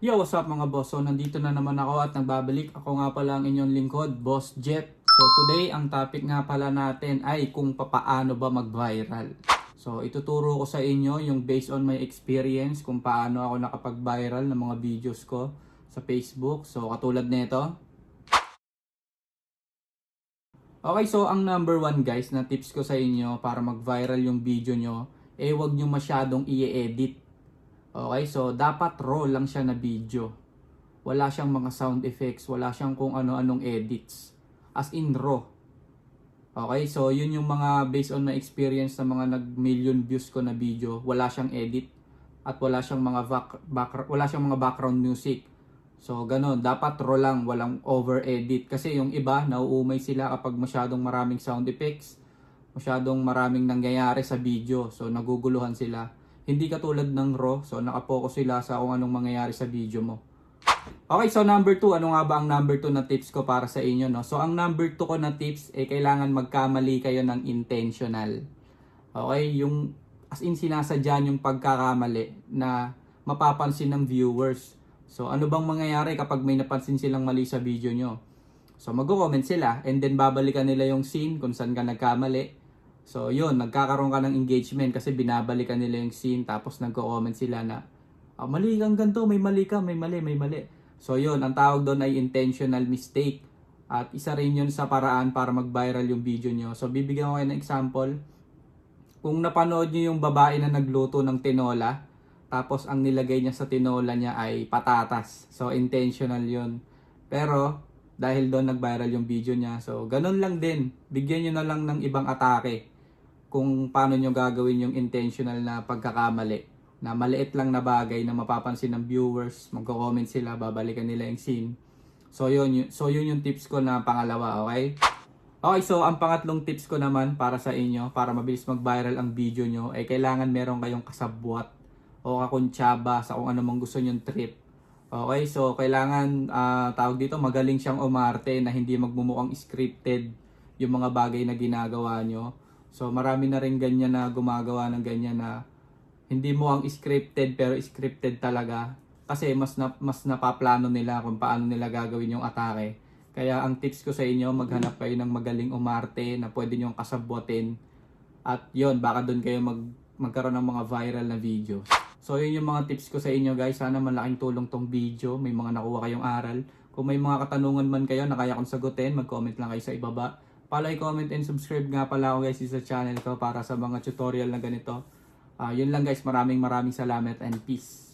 Yo, what's up mga boss? So, nandito na naman ako at nagbabalik. Ako nga pala ang inyong lingkod, Boss Jet. So, today, ang topic nga pala natin ay kung papaano ba mag-viral. So, ituturo ko sa inyo yung based on my experience kung paano ako nakapag-viral ng mga videos ko sa Facebook. So, katulad nito. Okay, so ang number one guys na tips ko sa inyo para mag-viral yung video nyo, huwag nyo masyadong i-edit. Okay, so dapat raw lang siya na video. Wala siyang mga sound effects, wala siyang kung ano-anong edits. As in raw. Okay, so yun yung mga based on my experience sa mga nag-million views ko na video, wala siyang edit at wala siyang mga wala siyang mga background music. So ganun, dapat raw lang, walang over edit kasi yung iba nauumay sila kapag masyadong maraming sound effects, masyadong maraming nangyayari sa video. So naguguluhan sila. Hindi katulad ng raw, so nakapokus sila sa kung anong mangyayari sa video mo. Okay, so number 2, ano nga ba ang number 2 na tips ko para sa inyo, no? So ang number 2 ko na tips, kailangan magkamali kayo ng intentional. Okay, yung as in sinasadya yung pagkakamali na mapapansin ng viewers. So ano bang mangyayari kapag may napansin silang mali sa video nyo? So mag-comment sila and then babalikan nila yung scene kung saan ka nagkamali. So yun, nagkakaroon ka ng engagement kasi binabalikan nila yung scene tapos nagko-comment sila na mali kang ganito, may mali ka, may mali, may mali. So yun, ang tawag doon ay intentional mistake. At isa rin yun sa paraan para mag-viral yung video nyo. So bibigyan ko kayo ng example. Kung napanood nyo yung babae na nagluto ng tinola, tapos ang nilagay niya sa tinola niya ay patatas. So intentional yun. Pero dahil doon nag-viral yung video niya. So ganun lang din. Bigyan nyo na lang ng ibang atake kung paano nyo gagawin yung intentional na pagkakamali. Na maliit lang na bagay na mapapansin ng viewers, magko-comment sila, babalikan nila yung scene. So yun yung tips ko na pangalawa, okay? Okay, so ang pangatlong tips ko naman para sa inyo, para mabilis mag-viral ang video nyo, ay kailangan meron kayong kasabwat o kakuntsaba sa kung ano mang gusto nyong trip. Okay, so kailangan tawag dito, magaling siyang umarte na hindi magmumukhang scripted yung mga bagay na ginagawa nyo. So marami na rin ganyan na gumagawa ng ganyan na hindi mo ang scripted pero scripted talaga kasi mas napaplano nila kung paano nila gagawin yung atake. Kaya ang tips ko sa inyo, maghanap kayo ng magaling umarte na pwede nyo kasabwatin at yon baka doon kayo magkaroon ng mga viral na videos. So yun yung mga tips ko sa inyo guys, sana malaking tulong tong video, may mga nakuha kayong aral. Kung may mga katanungan man kayo na kaya kong sagutin, mag-comment lang kayo sa ibaba. Palike, comment, and subscribe nga pala ako guys sa channel ko para sa mga tutorial na ganito. Yun lang guys, maraming salamat and peace.